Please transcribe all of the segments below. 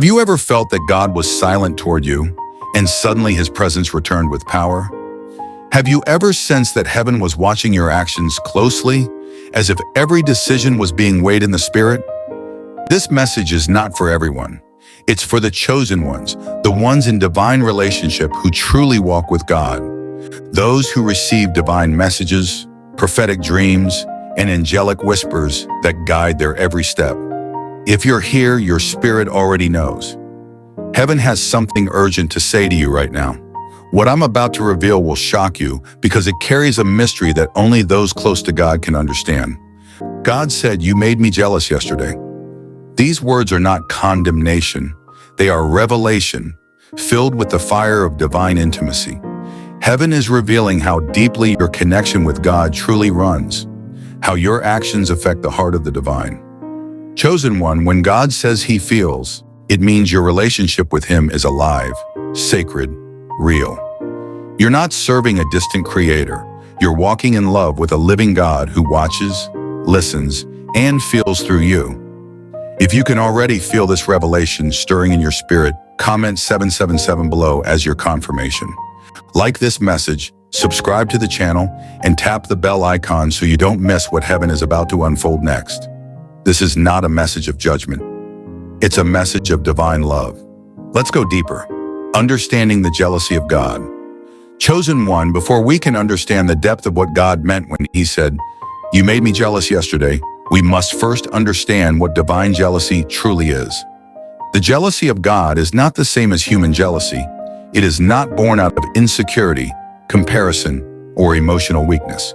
Have you ever felt that God was silent toward you, and suddenly his presence returned with power? Have you ever sensed that heaven was watching your actions closely, as if every decision was being weighed in the spirit? This message is not for everyone. It's for the chosen ones, the ones in divine relationship who truly walk with God. Those who receive divine messages, prophetic dreams, and angelic whispers that guide their every step. If you're here, your spirit already knows. Heaven has something urgent to say to you right now. What I'm about to reveal will shock you because it carries a mystery that only those close to God can understand. God said, "You made me jealous yesterday." These words are not condemnation. They are revelation, filled with the fire of divine intimacy. Heaven is revealing how deeply your connection with God truly runs, how your actions affect the heart of the divine. Chosen one, when God says he feels, it means your relationship with him is alive, sacred, real. You're not serving a distant creator. You're walking in love with a living God who watches, listens, and feels through you. If you can already feel this revelation stirring in your spirit, comment 777 below as your confirmation. Like this message, subscribe to the channel, and tap the bell icon so you don't miss what heaven is about to unfold next. This is not a message of judgment. It's a message of divine love. Let's go deeper. Understanding the jealousy of God. Chosen one, before we can understand the depth of what God meant when he said, "You made me jealous yesterday," we must first understand what divine jealousy truly is. The jealousy of God is not the same as human jealousy. It is not born out of insecurity, comparison, or emotional weakness.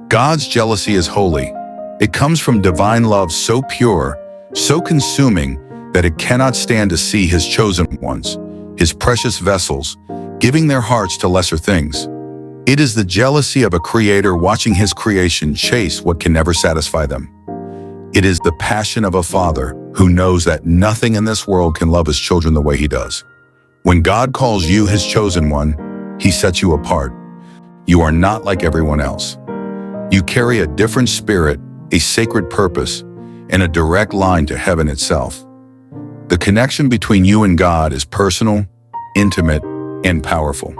God's jealousy is holy. It comes from divine love so pure, so consuming, that it cannot stand to see his chosen ones, his precious vessels, giving their hearts to lesser things. It is the jealousy of a creator watching his creation chase what can never satisfy them. It is the passion of a father who knows that nothing in this world can love his children the way he does. When God calls you his chosen one, he sets you apart. You are not like everyone else. You carry a different spirit, a sacred purpose, and a direct line to heaven itself. The connection between you and God is personal, intimate, and powerful.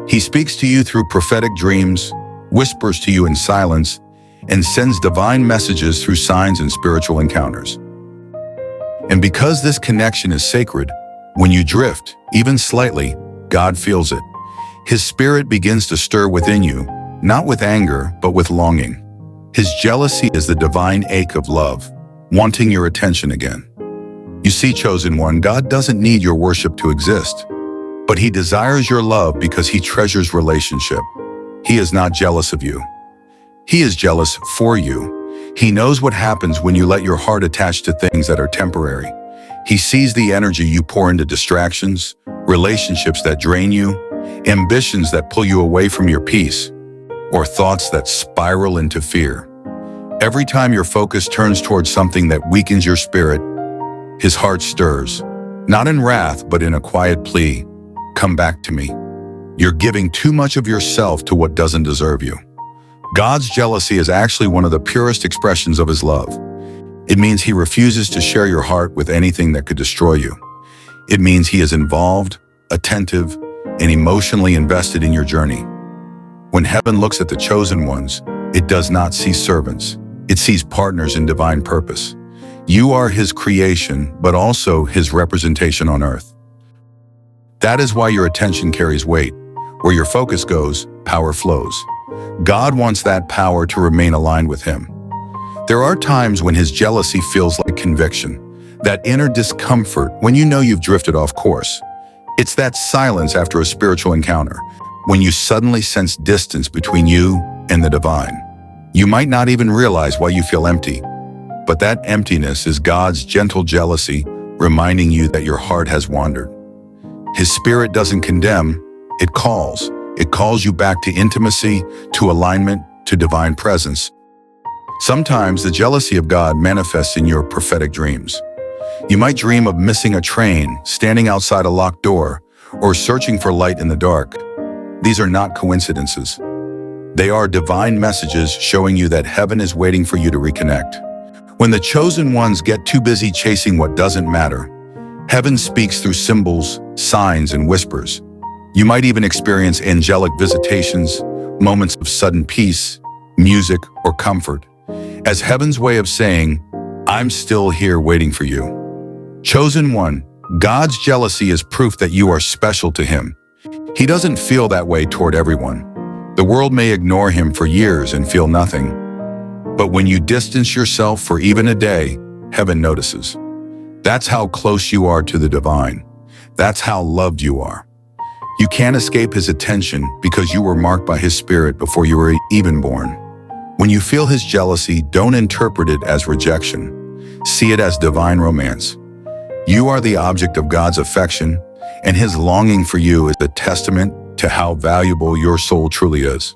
He speaks to you through prophetic dreams, whispers to you in silence, and sends divine messages through signs and spiritual encounters. And because this connection is sacred, when you drift, even slightly, God feels it. His spirit begins to stir within you, not with anger, but with longing. His jealousy is the divine ache of love, wanting your attention again. You see, chosen one, God doesn't need your worship to exist, but he desires your love because he treasures relationship. He is not jealous of you. He is jealous for you. He knows what happens when you let your heart attach to things that are temporary. He sees the energy you pour into distractions, relationships that drain you, ambitions that pull you away from your peace, or thoughts that spiral into fear. Every time your focus turns towards something that weakens your spirit, his heart stirs, not in wrath, but in a quiet plea. Come back to me. You're giving too much of yourself to what doesn't deserve you. God's jealousy is actually one of the purest expressions of his love. It means he refuses to share your heart with anything that could destroy you. It means he is involved, attentive, and emotionally invested in your journey. When heaven looks at the chosen ones, it does not see servants. It sees partners in divine purpose. You are his creation, but also his representation on earth. That is why your attention carries weight. Where your focus goes, power flows. God wants that power to remain aligned with him. There are times when his jealousy feels like conviction, that inner discomfort when you know you've drifted off course. It's that silence after a spiritual encounter, when you suddenly sense distance between you and the divine. You might not even realize why you feel empty, but that emptiness is God's gentle jealousy reminding you that your heart has wandered. His spirit doesn't condemn, it calls. It calls you back to intimacy, to alignment, to divine presence. Sometimes the jealousy of God manifests in your prophetic dreams. You might dream of missing a train, standing outside a locked door, or searching for light in the dark. These are not coincidences. They are divine messages showing you that heaven is waiting for you to reconnect. When the chosen ones get too busy chasing what doesn't matter, Heaven speaks through symbols, signs, and whispers. You might even experience angelic visitations, moments of sudden peace, music, or comfort, as heaven's way of saying, "I'm still here waiting for you." Chosen one, God's jealousy is proof that you are special to him. He doesn't feel that way toward everyone. The world may ignore him for years and feel nothing. But when you distance yourself for even a day, heaven notices. That's how close you are to the divine. That's how loved you are. You can't escape his attention because you were marked by his spirit before you were even born. When you feel his jealousy, don't interpret it as rejection. See it as divine romance. You are the object of God's affection, and his longing for you is a testament to how valuable your soul truly is.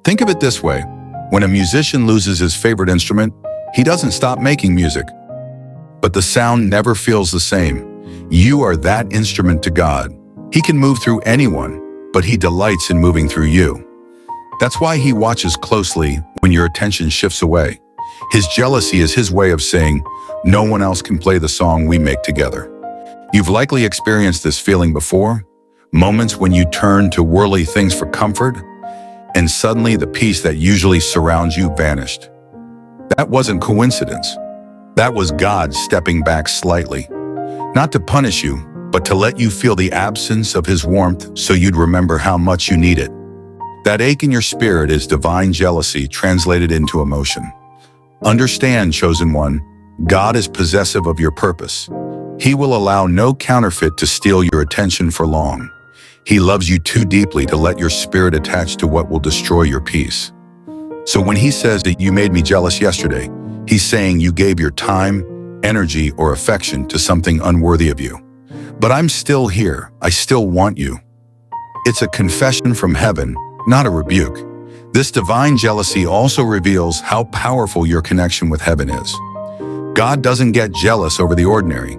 Think of it this way. When a musician loses his favorite instrument, he doesn't stop making music. But the sound never feels the same. You are that instrument to God. He can move through anyone, but he delights in moving through you. That's why he watches closely when your attention shifts away. His jealousy is his way of saying, "No one else can play the song we make together." You've likely experienced this feeling before, moments when you turn to worldly things for comfort, and suddenly the peace that usually surrounds you vanished. That wasn't coincidence. That was God stepping back slightly, not to punish you, but to let you feel the absence of his warmth so you'd remember how much you need it. That ache in your spirit is divine jealousy translated into emotion. Understand, chosen one, God is possessive of your purpose. He will allow no counterfeit to steal your attention for long. He loves you too deeply to let your spirit attach to what will destroy your peace. So when he says that you made me jealous yesterday, he's saying you gave your time, energy, or affection to something unworthy of you. But I'm still here. I still want you. It's a confession from heaven, not a rebuke. This divine jealousy also reveals how powerful your connection with heaven is. God doesn't get jealous over the ordinary.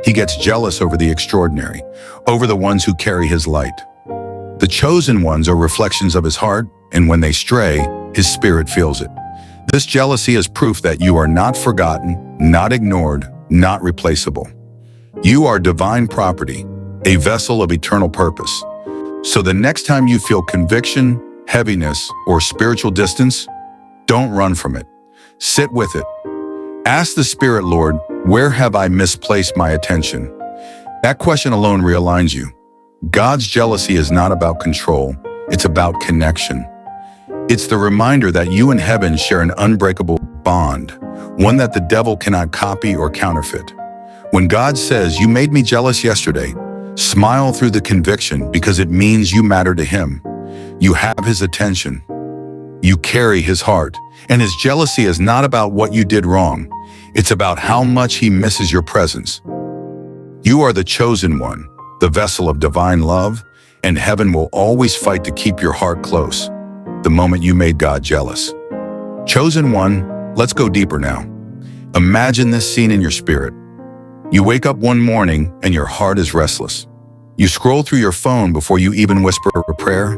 He gets jealous over the extraordinary, over the ones who carry his light. The chosen ones are reflections of his heart, and when they stray, his spirit feels it. This jealousy is proof that you are not forgotten, not ignored, not replaceable. You are divine property, a vessel of eternal purpose. So the next time you feel conviction, heaviness, or spiritual distance, don't run from it. Sit with it. Ask the Spirit, "Lord, where have I misplaced my attention?" That question alone realigns you. God's jealousy is not about control, it's about connection. It's the reminder that you and heaven share an unbreakable bond, one that the devil cannot copy or counterfeit. When God says, "You made me jealous yesterday," smile through the conviction because it means you matter to him. You have his attention. You carry his heart, and his jealousy is not about what you did wrong. It's about how much he misses your presence. You are the chosen one, the vessel of divine love, and heaven will always fight to keep your heart close. The moment you made God jealous. Chosen one, let's go deeper now. Imagine this scene in your spirit. You wake up one morning and your heart is restless. You scroll through your phone before you even whisper a prayer.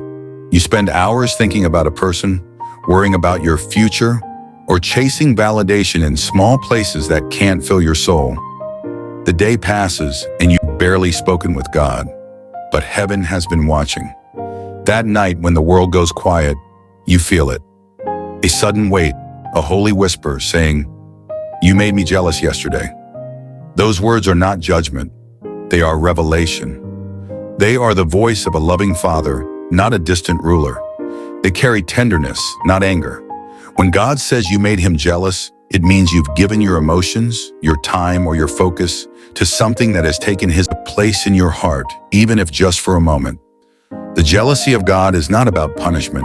You spend hours thinking about a person, worrying about your future, or chasing validation in small places that can't fill your soul. The day passes and you've barely spoken with God, but heaven has been watching. That night when the world goes quiet, you feel it. A sudden weight, a holy whisper saying, "You made me jealous yesterday." Those words are not judgment, they are revelation. They are the voice of a loving father, not a distant ruler. They carry tenderness, not anger. When God says you made him jealous, it means you've given your emotions, your time, or your focus to something that has taken his place in your heart, even if just for a moment. The jealousy of God is not about punishment.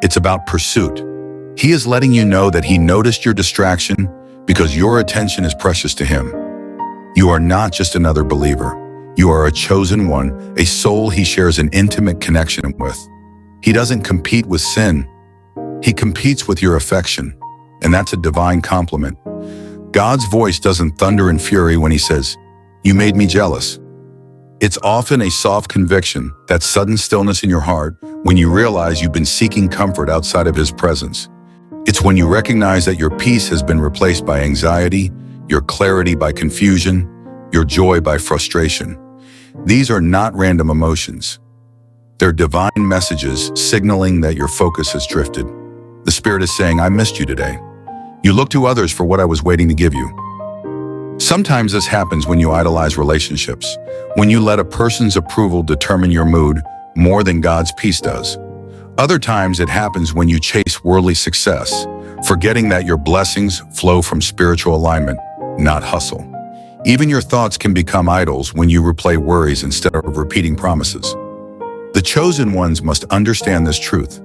It's about pursuit. He is letting you know that he noticed your distraction because your attention is precious to him. You are not just another believer. You are a chosen one, a soul he shares an intimate connection with. He doesn't compete with sin. He competes with your affection, and that's a divine compliment. God's voice doesn't thunder in fury when he says, "You made me jealous." It's often a soft conviction, that sudden stillness in your heart when you realize you've been seeking comfort outside of his presence. It's when you recognize that your peace has been replaced by anxiety, your clarity by confusion, your joy by frustration. These are not random emotions. They're divine messages signaling that your focus has drifted. The Spirit is saying, I missed you today. You look to others for what I was waiting to give you. Sometimes this happens when you idolize relationships, when you let a person's approval determine your mood more than God's peace does. Other times it happens when you chase worldly success, forgetting that your blessings flow from spiritual alignment, not hustle. Even your thoughts can become idols when you replay worries instead of repeating promises. The chosen ones must understand this truth.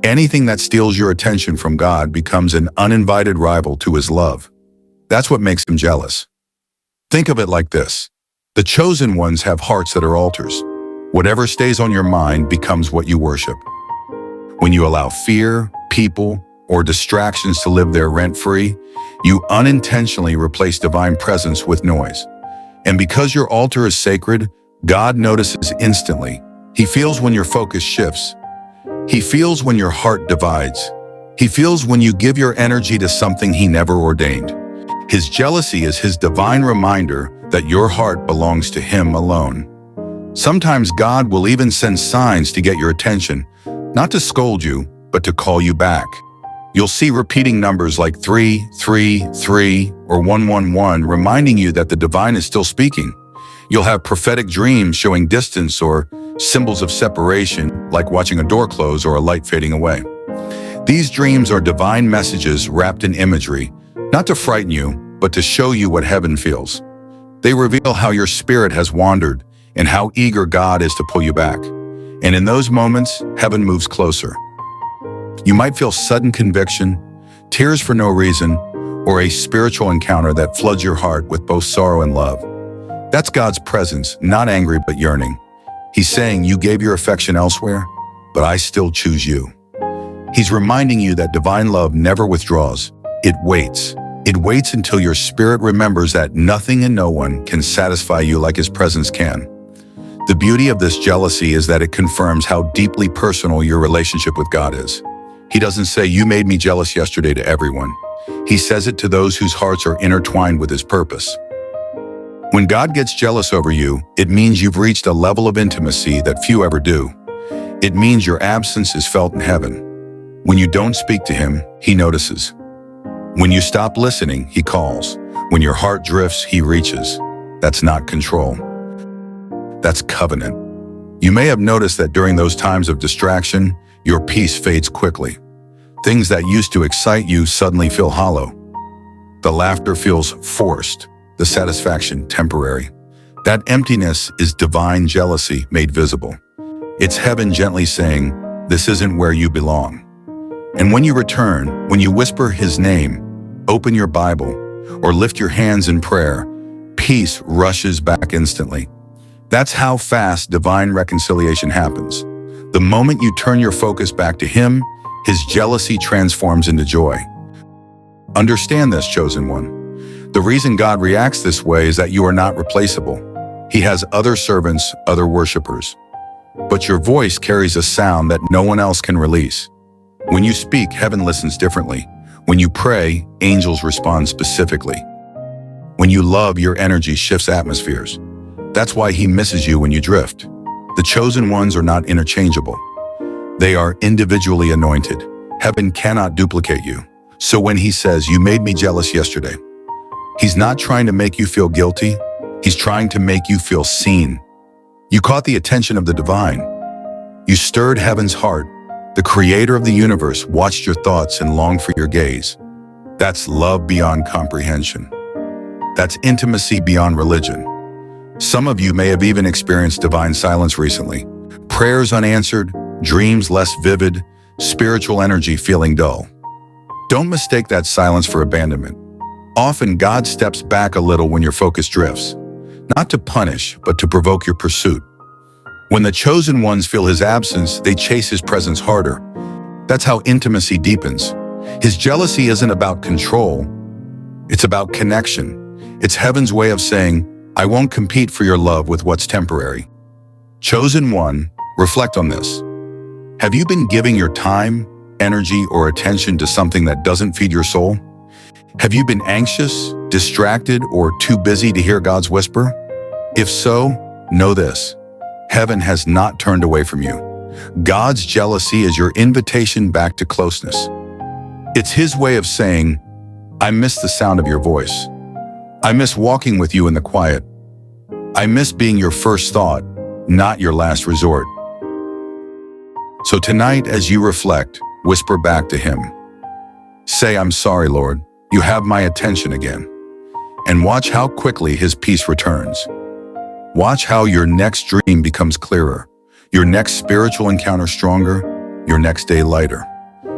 Anything that steals your attention from God becomes an uninvited rival to His love. That's what makes Him jealous. Think of it like this. The chosen ones have hearts that are altars. Whatever stays on your mind becomes what you worship. When you allow fear, people, or distractions to live there rent-free, you unintentionally replace divine presence with noise. And because your altar is sacred, God notices instantly. He feels when your focus shifts. He feels when your heart divides. He feels when you give your energy to something He never ordained. His jealousy is His divine reminder that your heart belongs to Him alone. Sometimes God will even send signs to get your attention, not to scold you, but to call you back. You'll see repeating numbers like 3, 3, 3, or 111 reminding you that the divine is still speaking. You'll have prophetic dreams showing distance or symbols of separation, like watching a door close or a light fading away. These dreams are divine messages wrapped in imagery, not to frighten you, but to show you what heaven feels. They reveal how your spirit has wandered and how eager God is to pull you back. And in those moments, heaven moves closer. You might feel sudden conviction, tears for no reason, or a spiritual encounter that floods your heart with both sorrow and love. That's God's presence, not angry but yearning. He's saying, you gave your affection elsewhere, but I still choose you. He's reminding you that divine love never withdraws. It waits. It waits until your spirit remembers that nothing and no one can satisfy you like His presence can. The beauty of this jealousy is that it confirms how deeply personal your relationship with God is. He doesn't say, you made me jealous yesterday to everyone. He says it to those whose hearts are intertwined with His purpose. When God gets jealous over you, it means you've reached a level of intimacy that few ever do. It means your absence is felt in heaven. When you don't speak to Him, He notices. When you stop listening, He calls. When your heart drifts, He reaches. That's not control. That's covenant. You may have noticed that during those times of distraction, your peace fades quickly. Things that used to excite you suddenly feel hollow. The laughter feels forced, the satisfaction temporary. That emptiness is divine jealousy made visible. It's heaven gently saying, this isn't where you belong. And when you return, when you whisper His name, open your Bible, or lift your hands in prayer, peace rushes back instantly. That's how fast divine reconciliation happens. The moment you turn your focus back to Him, His jealousy transforms into joy. Understand this, chosen one. The reason God reacts this way is that you are not replaceable. He has other servants, other worshipers. But your voice carries a sound that no one else can release. When you speak, heaven listens differently. When you pray, angels respond specifically. When you love, your energy shifts atmospheres. That's why He misses you when you drift. The chosen ones are not interchangeable. They are individually anointed. Heaven cannot duplicate you. So when He says, you made me jealous yesterday, He's not trying to make you feel guilty. He's trying to make you feel seen. You caught the attention of the divine. You stirred heaven's heart. The Creator of the universe watched your thoughts and longed for your gaze. That's love beyond comprehension. That's intimacy beyond religion. Some of you may have even experienced divine silence recently. Prayers unanswered, dreams less vivid, spiritual energy feeling dull. Don't mistake that silence for abandonment. Often God steps back a little when your focus drifts, not to punish, but to provoke your pursuit. When the chosen ones feel His absence, they chase His presence harder. That's how intimacy deepens. His jealousy isn't about control. It's about connection. It's heaven's way of saying, I won't compete for your love with what's temporary. Chosen one, reflect on this. Have you been giving your time, energy, or attention to something that doesn't feed your soul? Have you been anxious, distracted, or too busy to hear God's whisper? If so, know this: heaven has not turned away from you. God's jealousy is your invitation back to closeness. It's His way of saying, I miss the sound of your voice. I miss walking with you in the quiet. I miss being your first thought, not your last resort. So tonight, as you reflect, whisper back to Him. Say, I'm sorry, Lord. You have my attention again. And watch how quickly His peace returns. Watch how your next dream becomes clearer, your next spiritual encounter stronger, your next day lighter.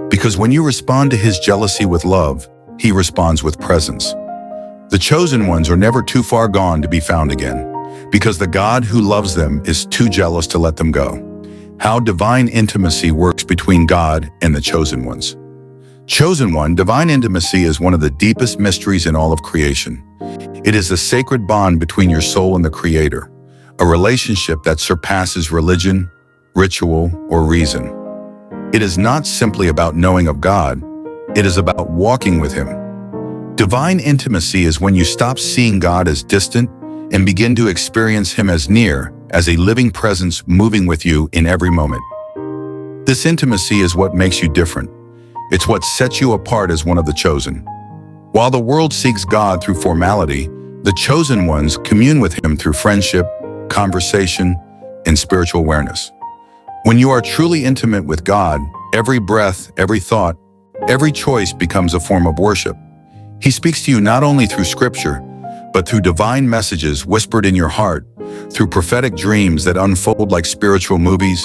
Because when you respond to His jealousy with love, He responds with presence. The chosen ones are never too far gone to be found again, because the God who loves them is too jealous to let them go. How divine intimacy works between God and the chosen ones. Chosen one, divine intimacy is one of the deepest mysteries in all of creation. It is the sacred bond between your soul and the Creator, a relationship that surpasses religion, ritual, or reason. It is not simply about knowing of God, it is about walking with Him. Divine intimacy is when you stop seeing God as distant and begin to experience Him as near, as a living presence moving with you in every moment. This intimacy is what makes you different. It's what sets you apart as one of the chosen. While the world seeks God through formality, the chosen ones commune with Him through friendship, conversation, and spiritual awareness. When you are truly intimate with God, every breath, every thought, every choice becomes a form of worship. He speaks to you not only through Scripture, but through divine messages whispered in your heart, through prophetic dreams that unfold like spiritual movies,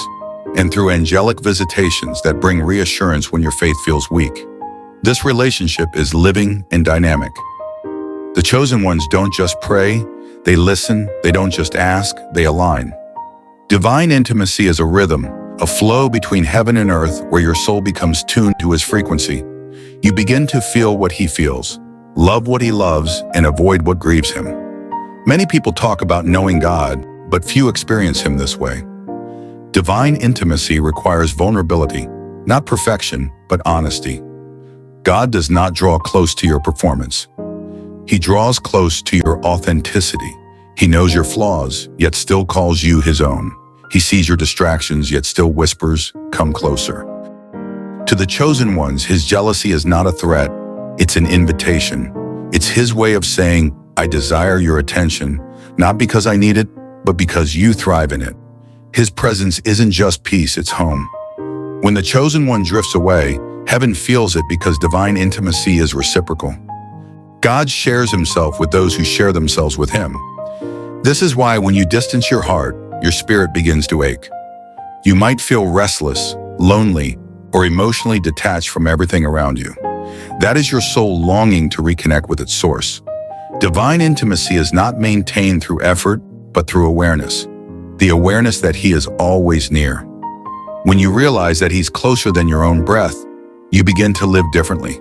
and through angelic visitations that bring reassurance when your faith feels weak. This relationship is living and dynamic. The chosen ones don't just pray, they listen, they don't just ask, they align. Divine intimacy is a rhythm, a flow between heaven and earth where your soul becomes tuned to His frequency. You begin to feel what He feels, love what He loves, and avoid what grieves Him. Many people talk about knowing God, but few experience Him this way. Divine intimacy requires vulnerability, not perfection, but honesty. God does not draw close to your performance. He draws close to your authenticity. He knows your flaws, yet still calls you His own. He sees your distractions, yet still whispers, come closer. To the chosen ones, His jealousy is not a threat, it's an invitation. It's His way of saying, I desire your attention, not because I need it, but because you thrive in it. His presence isn't just peace, it's home. When the chosen one drifts away, heaven feels it because divine intimacy is reciprocal. God shares Himself with those who share themselves with Him. This is why when you distance your heart, your spirit begins to ache. You might feel restless, lonely, or emotionally detached from everything around you. That is your soul longing to reconnect with its source. Divine intimacy is not maintained through effort, but through awareness. The awareness that He is always near. When you realize that He's closer than your own breath, you begin to live differently.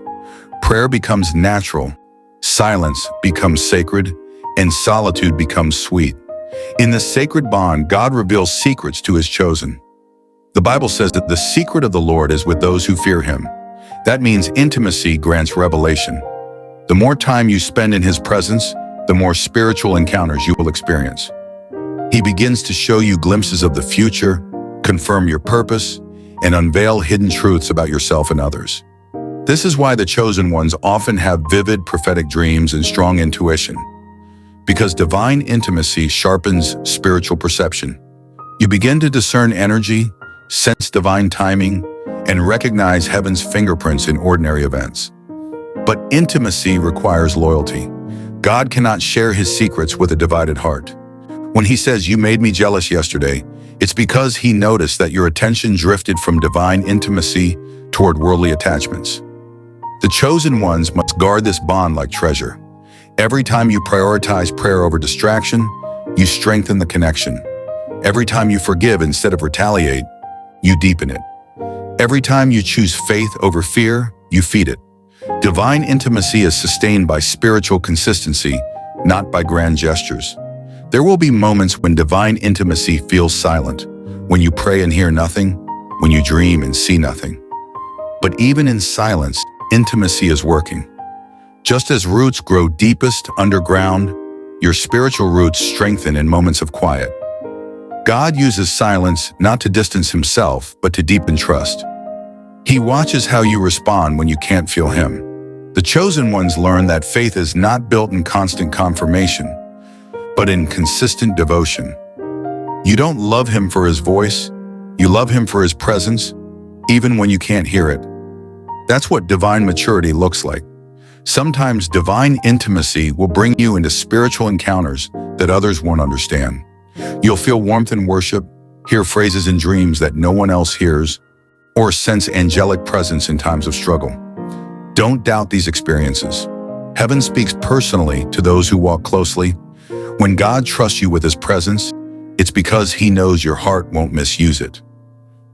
Prayer becomes natural, silence becomes sacred, and solitude becomes sweet. In this sacred bond, God reveals secrets to His chosen. The Bible says that the secret of the Lord is with those who fear Him. That means intimacy grants revelation. The more time you spend in His presence, the more spiritual encounters you will experience. He begins to show you glimpses of the future, confirm your purpose, and unveil hidden truths about yourself and others. This is why the chosen ones often have vivid prophetic dreams and strong intuition. Because divine intimacy sharpens spiritual perception. You begin to discern energy, sense divine timing, and recognize heaven's fingerprints in ordinary events. But intimacy requires loyalty. God cannot share His secrets with a divided heart. When He says, you made me jealous yesterday, it's because He noticed that your attention drifted from divine intimacy toward worldly attachments. The chosen ones must guard this bond like treasure. Every time you prioritize prayer over distraction, you strengthen the connection. Every time you forgive instead of retaliate, you deepen it. Every time you choose faith over fear, you feed it. Divine intimacy is sustained by spiritual consistency, not by grand gestures. There will be moments when divine intimacy feels silent, when you pray and hear nothing, when you dream and see nothing. But even in silence, intimacy is working. Just as roots grow deepest underground, your spiritual roots strengthen in moments of quiet. God uses silence not to distance himself, but to deepen trust. He watches how you respond when you can't feel him. The chosen ones learn that faith is not built in constant confirmation, but in consistent devotion. You don't love him for his voice, you love him for his presence, even when you can't hear it. That's what divine maturity looks like. Sometimes divine intimacy will bring you into spiritual encounters that others won't understand. You'll feel warmth in worship, hear phrases in dreams that no one else hears, or sense angelic presence in times of struggle. Don't doubt these experiences. Heaven speaks personally to those who walk closely. When God trusts you with his presence, it's because he knows your heart won't misuse it.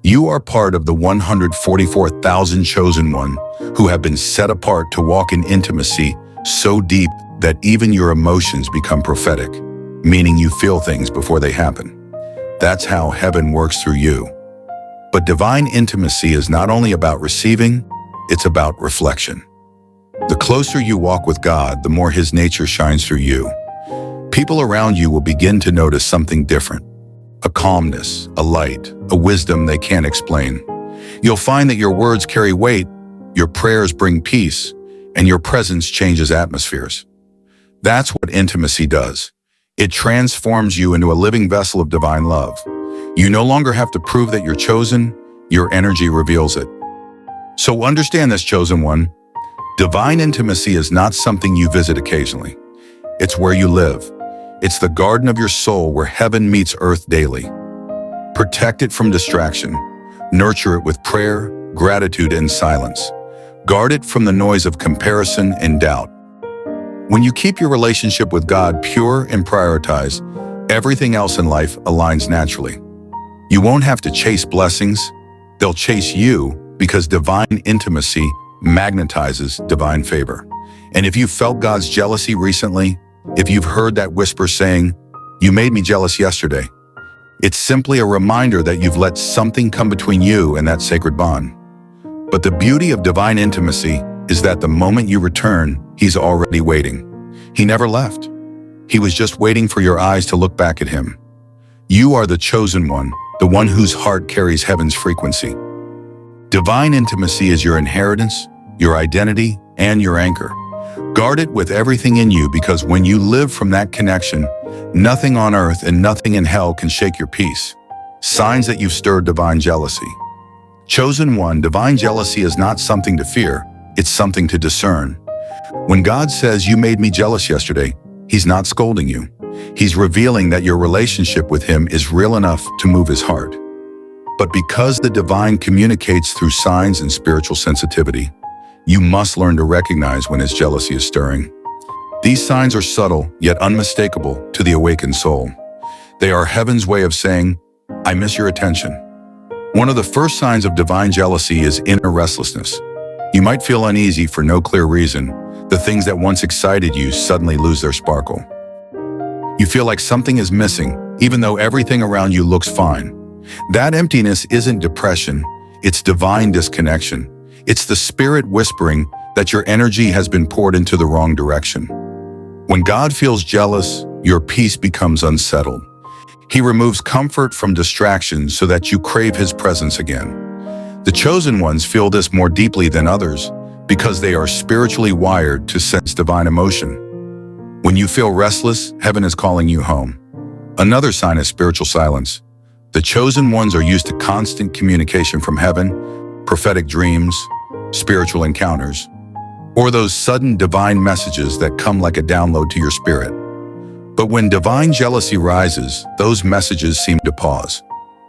You are part of the 144,000 chosen one who have been set apart to walk in intimacy so deep that even your emotions become prophetic, meaning you feel things before they happen. That's how heaven works through you. But divine intimacy is not only about receiving, it's about reflection. The closer you walk with God, the more his nature shines through you. People around you will begin to notice something different. A calmness, a light, a wisdom they can't explain. You'll find that your words carry weight, your prayers bring peace, and your presence changes atmospheres. That's what intimacy does. It transforms you into a living vessel of divine love. You no longer have to prove that you're chosen, your energy reveals it. So understand this, chosen one. Divine intimacy is not something you visit occasionally. It's where you live. It's the garden of your soul where heaven meets earth daily. Protect it from distraction. Nurture it with prayer, gratitude, and silence. Guard it from the noise of comparison and doubt. When you keep your relationship with God pure and prioritized, everything else in life aligns naturally. You won't have to chase blessings. They'll chase you because divine intimacy magnetizes divine favor. And if you felt God's jealousy recently, if you've heard that whisper saying, "You made me jealous yesterday," it's simply a reminder that you've let something come between you and that sacred bond. But the beauty of divine intimacy is that the moment you return, he's already waiting. He never left. He was just waiting for your eyes to look back at him. You are the chosen one, the one whose heart carries heaven's frequency. Divine intimacy is your inheritance, your identity, and your anchor. Guard it with everything in you, because when you live from that connection, nothing on earth and nothing in hell can shake your peace. Signs that you've stirred divine jealousy. Chosen one, divine jealousy is not something to fear, it's something to discern. When God says, "You made me jealous yesterday," he's not scolding you. He's revealing that your relationship with him is real enough to move his heart. But because the divine communicates through signs and spiritual sensitivity, you must learn to recognize when his jealousy is stirring. These signs are subtle, yet unmistakable to the awakened soul. They are heaven's way of saying, "I miss your attention." One of the first signs of divine jealousy is inner restlessness. You might feel uneasy for no clear reason. The things that once excited you suddenly lose their sparkle. You feel like something is missing, even though everything around you looks fine. That emptiness isn't depression, it's divine disconnection. It's the spirit whispering that your energy has been poured into the wrong direction. When God feels jealous, your peace becomes unsettled. He removes comfort from distractions so that you crave his presence again. The chosen ones feel this more deeply than others because they are spiritually wired to sense divine emotion. When you feel restless, heaven is calling you home. Another sign is spiritual silence. The chosen ones are used to constant communication from heaven, prophetic dreams, spiritual encounters, or those sudden divine messages that come like a download to your spirit. But when divine jealousy rises, those messages seem to pause.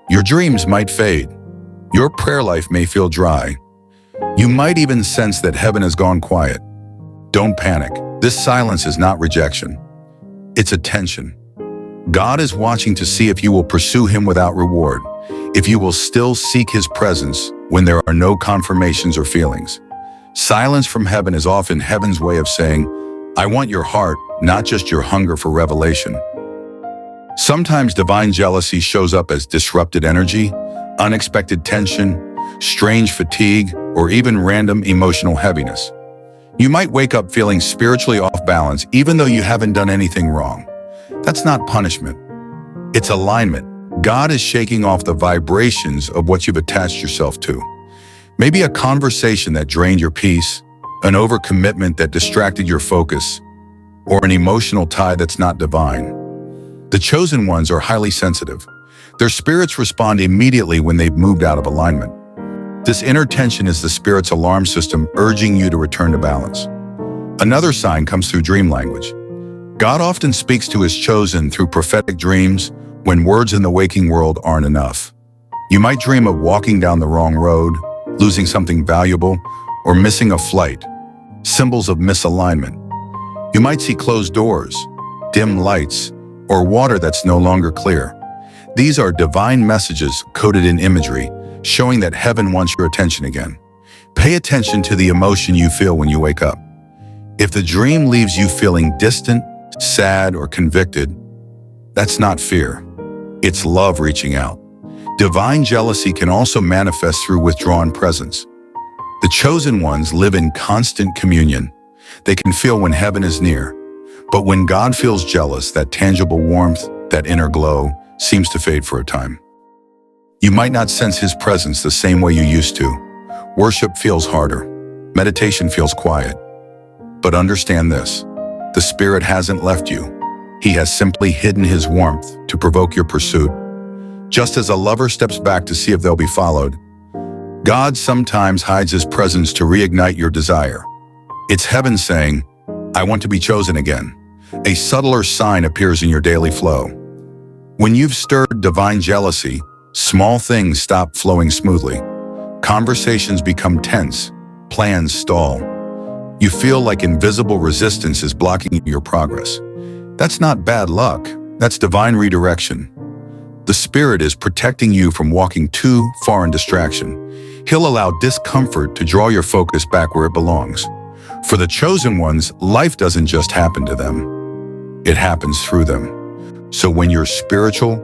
Your dreams might fade. Your prayer life may feel dry. You might even sense that heaven has gone quiet. Don't panic. This silence is not rejection. It's attention. God is watching to see if you will pursue him without reward, if you will still seek his presence when there are no confirmations or feelings. Silence from heaven is often heaven's way of saying, "I want your heart, not just your hunger for revelation." Sometimes divine jealousy shows up as disrupted energy, unexpected tension, strange fatigue, or even random emotional heaviness. You might wake up feeling spiritually off balance even though you haven't done anything wrong. That's not punishment. It's alignment. God is shaking off the vibrations of what you've attached yourself to. Maybe a conversation that drained your peace, an overcommitment that distracted your focus, or an emotional tie that's not divine. The chosen ones are highly sensitive. Their spirits respond immediately when they've moved out of alignment. This inner tension is the spirit's alarm system urging you to return to balance. Another sign comes through dream language. God often speaks to his chosen through prophetic dreams when words in the waking world aren't enough. You might dream of walking down the wrong road, losing something valuable, or missing a flight, symbols of misalignment. You might see closed doors, dim lights, or water that's no longer clear. These are divine messages coded in imagery, showing that heaven wants your attention again. Pay attention to the emotion you feel when you wake up. If the dream leaves you feeling distant, sad, or convicted, that's not fear. It's love reaching out. Divine jealousy can also manifest through withdrawn presence. The chosen ones live in constant communion. They can feel when heaven is near. But when God feels jealous, that tangible warmth, that inner glow, seems to fade for a time. You might not sense his presence the same way you used to. Worship feels harder. Meditation feels quiet. But understand this, the Spirit hasn't left you. He has simply hidden his warmth to provoke your pursuit. Just as a lover steps back to see if they'll be followed, God sometimes hides his presence to reignite your desire. It's heaven saying, I want to be chosen again. A subtler sign appears in your daily flow. When you've stirred divine jealousy, small things stop flowing smoothly. Conversations become tense, plans stall. You feel like invisible resistance is blocking your progress. That's not bad luck, that's divine redirection. The Spirit is protecting you from walking too far in distraction. He'll allow discomfort to draw your focus back where it belongs. For the chosen ones, life doesn't just happen to them. It happens through them. So when your spiritual,